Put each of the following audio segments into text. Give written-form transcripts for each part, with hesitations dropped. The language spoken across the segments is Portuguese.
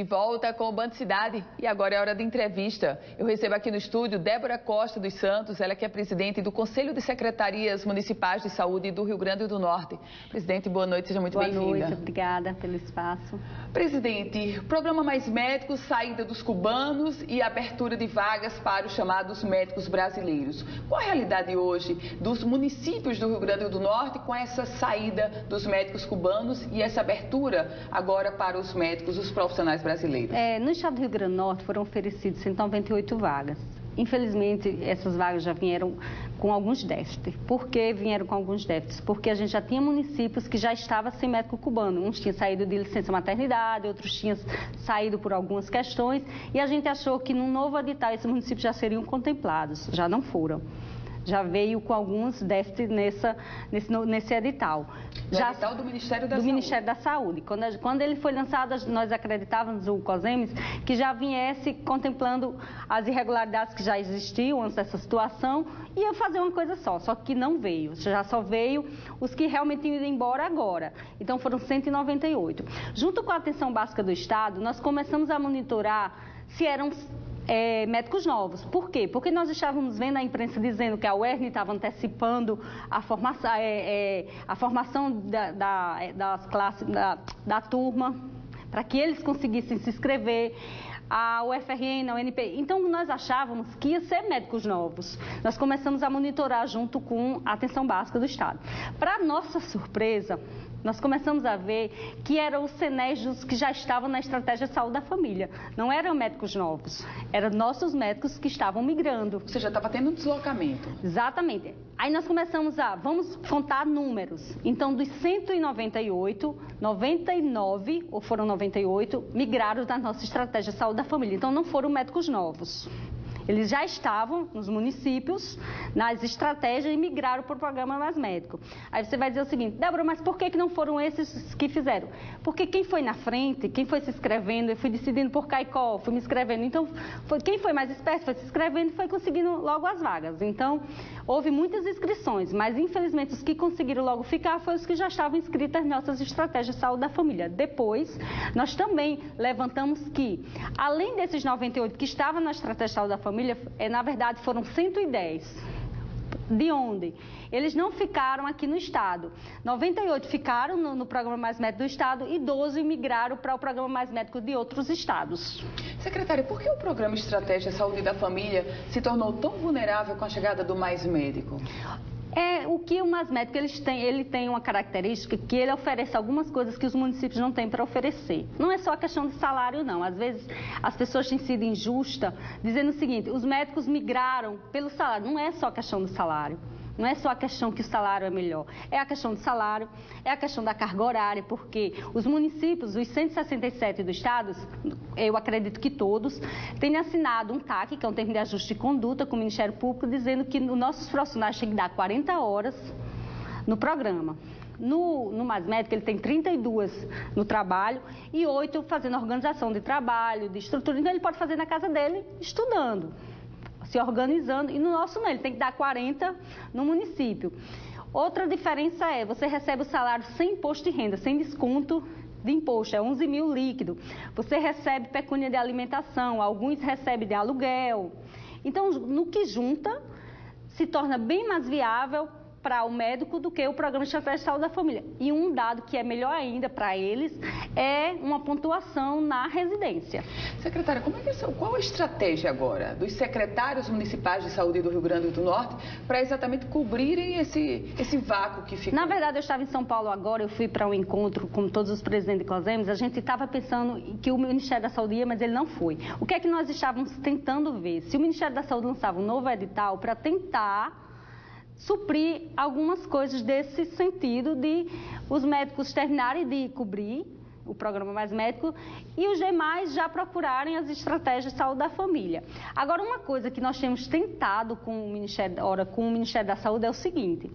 De volta com o Band Cidade e agora é hora da entrevista. Eu recebo aqui no estúdio Débora Costa dos Santos, ela que é presidente do Conselho de Secretarias Municipais de Saúde do Rio Grande do Norte. Presidente, boa noite, seja muito bem-vinda. Boa noite, obrigada pelo espaço. Presidente, Programa Mais Médicos, saída dos cubanos e abertura de vagas para os chamados médicos brasileiros. Qual a realidade hoje dos municípios do Rio Grande do Norte com essa saída dos médicos cubanos e essa abertura agora para os médicos, os profissionais brasileiros? No estado do Rio Grande do Norte foram oferecidas 198 vagas. Infelizmente, essas vagas já vieram com alguns déficits. Por que vieram com alguns déficits? Porque a gente já tinha municípios que já estavam sem médico cubano. Uns tinham saído de licença maternidade, outros tinham saído por algumas questões. E a gente achou que num novo edital esses municípios já seriam contemplados. Já não foram. Já veio com alguns déficits nesse edital. Edital do Ministério da Saúde. Do Ministério da Saúde. Quando ele foi lançado, nós acreditávamos, o COSEMES, que já viesse contemplando as irregularidades que já existiam antes dessa situação e ia fazer uma coisa só que não veio. Já só veio os que realmente iam embora agora. Então foram 198. Junto com a atenção básica do Estado, nós começamos a monitorar se eram médicos novos. Por quê? Porque nós estávamos vendo a imprensa dizendo que a UERN estava antecipando a formação das classes, da turma, para que eles conseguissem se inscrever. A UFRN, a UNP. Então, nós achávamos que ia ser médicos novos. Nós começamos a monitorar junto com a atenção básica do Estado. Para nossa surpresa, nós começamos a ver que eram os CENEJs que já estavam na estratégia de saúde da família. Não eram médicos novos, eram nossos médicos que estavam migrando. Ou seja, estava tendo um deslocamento. Exatamente. Aí nós começamos vamos contar números. Então, dos 198, 99, ou foram 98, migraram da nossa estratégia de saúde da família. Então, não foram médicos novos. Eles já estavam nos municípios, nas estratégias e migraram para o programa Mais Médico. Aí você vai dizer o seguinte: Débora, mas por que não foram esses que fizeram? Porque quem foi na frente, quem foi se inscrevendo, eu fui decidindo por CAICOL, fui me inscrevendo. Então, quem foi mais esperto foi se inscrevendo e foi conseguindo logo as vagas. Então, houve muitas inscrições, mas infelizmente os que conseguiram logo ficar foram os que já estavam inscritos nas nossas estratégias de saúde da família. Depois, nós também levantamos que, além desses 98 que estavam na estratégia de saúde da família, na verdade foram 110. De onde? Eles não ficaram aqui no Estado. 98 ficaram no Programa Mais Médico do Estado e 12 migraram para o Programa Mais Médico de outros estados. Secretária, por que o Programa Estratégia Saúde da Família se tornou tão vulnerável com a chegada do Mais Médico? O que o Mais Médico ele tem uma característica que ele oferece algumas coisas que os municípios não têm para oferecer. Não é só a questão de salário, não. Às vezes as pessoas têm sido injustas dizendo o seguinte: os médicos migraram pelo salário. Não é só a questão do salário. Não é só a questão que o salário é melhor, é a questão do salário, é a questão da carga horária, porque os municípios, os 167 do Estado, eu acredito que todos, têm assinado um TAC, que é um termo de ajuste de conduta com o Ministério Público, dizendo que os nossos profissionais têm que dar 40 horas no programa. No Mais Médico, ele tem 32 no trabalho e 8 fazendo organização de trabalho, de estrutura. Então, ele pode fazer na casa dele, estudando, se organizando, e no nosso não, ele tem que dar 40 no município. Outra diferença é, você recebe o salário sem imposto de renda, sem desconto de imposto, é 11 mil líquido. Você recebe pecúnia de alimentação, alguns recebem de aluguel. Então, no que junta, se torna bem mais viável para o médico do que o Programa Estratégia de Saúde da Família. E um dado que é melhor ainda para eles é uma pontuação na residência. Secretária, qual a estratégia agora dos secretários municipais de saúde do Rio Grande do Norte para exatamente cobrirem esse vácuo que ficou? Na verdade, eu estava em São Paulo agora, eu fui para um encontro com todos os presidentes de COSEMES, a gente estava pensando que o Ministério da Saúde ia, mas ele não foi. O que é que nós estávamos tentando ver? Se o Ministério da Saúde lançava um novo edital para tentar suprir algumas coisas desse sentido de os médicos terminarem de cobrir o Programa Mais Médico e os demais já procurarem as estratégias de saúde da família. Agora, uma coisa que nós temos tentado com o Ministério da Saúde é o seguinte: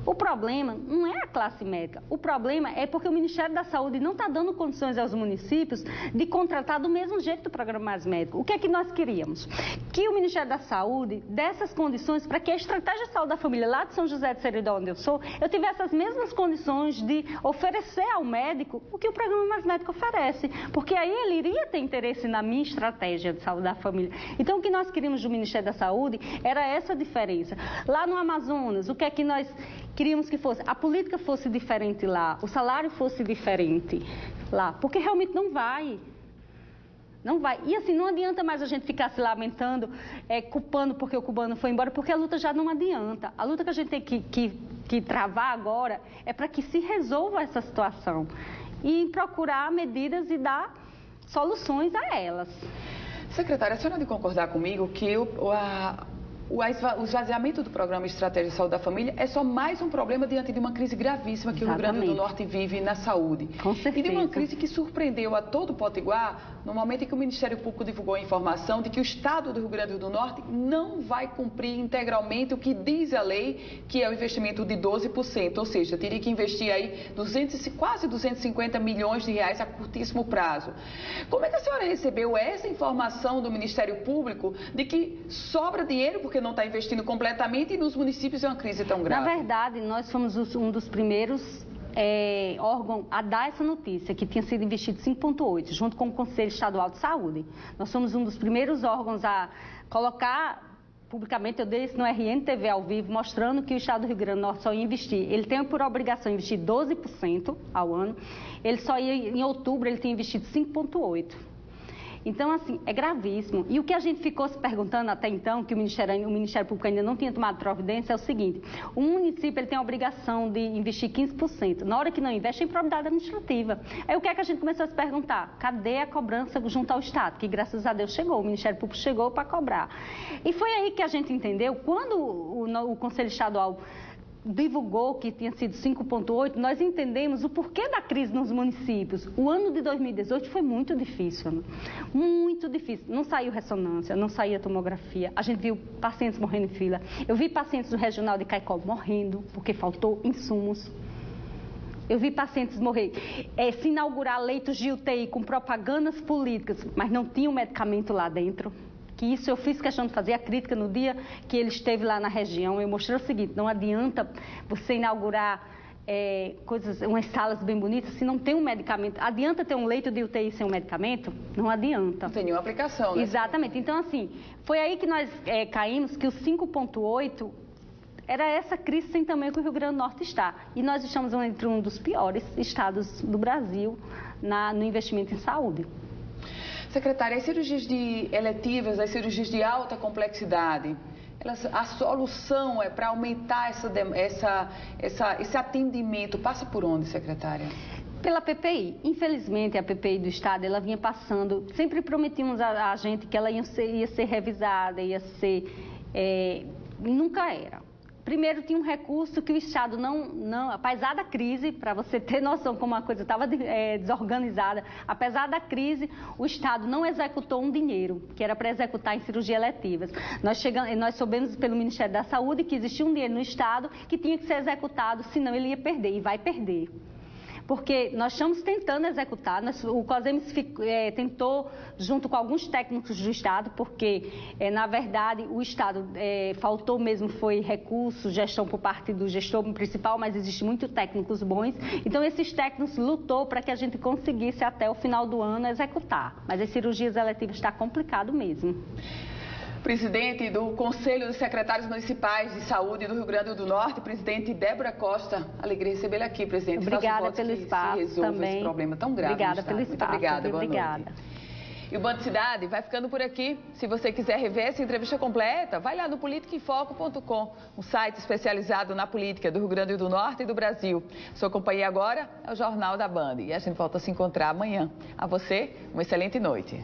o problema não é a classe médica, o problema é porque o Ministério da Saúde não está dando condições aos municípios de contratar do mesmo jeito do Programa Mais Médico. O que é que nós queríamos? Que o Ministério da Saúde desse as condições para que a estratégia de saúde da família lá de São José de Seridó, onde eu sou, eu tivesse as mesmas condições de oferecer ao médico o que o Programa Mais médica oferece, porque aí ele iria ter interesse na minha estratégia de saúde da família. Então, o que nós queríamos do Ministério da Saúde era essa diferença. Lá no Amazonas, o que é que nós queríamos que fosse? A política fosse diferente lá, o salário fosse diferente lá, porque realmente não vai. Não vai. E assim, não adianta mais a gente ficar se lamentando, culpando porque o cubano foi embora, porque a luta já não adianta. A luta que a gente tem que travar agora é para que se resolva essa situação e procurar medidas e dar soluções a elas. Secretária, a senhora de concordar comigo que o esvaziamento do Programa Estratégia de Saúde da Família é só mais um problema diante de uma crise gravíssima que Exatamente. o Rio Grande do Norte vive na saúde. Com certeza. E de uma crise que surpreendeu a todo o Potiguar no momento em que o Ministério Público divulgou a informação de que o Estado do Rio Grande do Norte não vai cumprir integralmente o que diz a lei, que é o investimento de 12%, ou seja, teria que investir aí quase 250 milhões de reais a curtíssimo prazo. Como é que a senhora recebeu essa informação do Ministério Público de que sobra dinheiro porque não está investindo completamente e nos municípios é uma crise tão grave? Na verdade, nós fomos um dos primeiros órgãos a dar essa notícia, que tinha sido investido 5,8, junto com o Conselho Estadual de Saúde. Nós somos um dos primeiros órgãos a colocar publicamente, eu dei isso no RNTV ao vivo, mostrando que o Estado do Rio Grande do Norte só ia investir, ele tem por obrigação investir 12% ao ano, ele só ia, em outubro, ele tinha investido 5,8%. Então, assim, é gravíssimo. E o que a gente ficou se perguntando até então, que o Ministério Público ainda não tinha tomado providência, é o seguinte: o município ele tem a obrigação de investir 15%. Na hora que não investe, é improbidade administrativa. Aí o que é que a gente começou a se perguntar? Cadê a cobrança junto ao Estado? Que graças a Deus chegou, o Ministério Público chegou para cobrar. E foi aí que a gente entendeu, quando o Conselho Estadual divulgou que tinha sido 5,8, nós entendemos o porquê da crise nos municípios. O ano de 2018 foi muito difícil, né? Muito difícil. Não saiu ressonância, não saía tomografia. A gente viu pacientes morrendo em fila. Eu vi pacientes do Regional de Caicó morrendo porque faltou insumos. Eu vi pacientes morrer, se inaugurar leitos de UTI com propagandas políticas, mas não tinha um medicamento lá dentro. Que isso eu fiz questão de fazer a crítica no dia que ele esteve lá na região. Eu mostrei o seguinte: não adianta você inaugurar umas salas bem bonitas se não tem um medicamento. Adianta ter um leito de UTI sem um medicamento? Não adianta. Não tem nenhuma aplicação, né? Exatamente. Então, assim, foi aí que nós caímos que o 5,8 era essa crise sem tamanho que o Rio Grande do Norte está. E nós estamos entre um dos piores estados do Brasil no investimento em saúde. Secretária, as cirurgias eletivas, as cirurgias de alta complexidade, a solução é para aumentar esse atendimento. Passa por onde, secretária? Pela PPI. Infelizmente, a PPI do Estado, ela vinha passando, sempre prometíamos a gente que ela ia ser revisada, ia ser... nunca era. Primeiro, tinha um recurso que o Estado não apesar da crise, para você ter noção como a coisa estava desorganizada, apesar da crise, o Estado não executou um dinheiro que era para executar em cirurgias eletivas. Nós soubemos pelo Ministério da Saúde que existia um dinheiro no Estado que tinha que ser executado, senão ele ia perder, e vai perder. Porque nós estamos tentando executar, o COSEMES tentou, junto com alguns técnicos do Estado, porque, na verdade, o Estado faltou mesmo, foi recurso, gestão por parte do gestor principal, mas existem muitos técnicos bons. Então, esses técnicos lutou para que a gente conseguisse, até o final do ano, executar. Mas as cirurgias eletivas está complicado mesmo. Presidente do Conselho dos Secretários Municipais de Saúde do Rio Grande do Norte, presidente Débora Costa. Alegria recebê-la aqui, presidente. Obrigada pelo espaço também. Esse problema tão grave. Obrigada pelo espaço. Muito obrigada, boa noite. E o Band Cidade vai ficando por aqui. Se você quiser rever essa entrevista completa, vai lá no politicaemfoco.com, um site especializado na política do Rio Grande do Norte e do Brasil. Sua companhia agora é o Jornal da Band. E a gente volta a se encontrar amanhã. A você, uma excelente noite.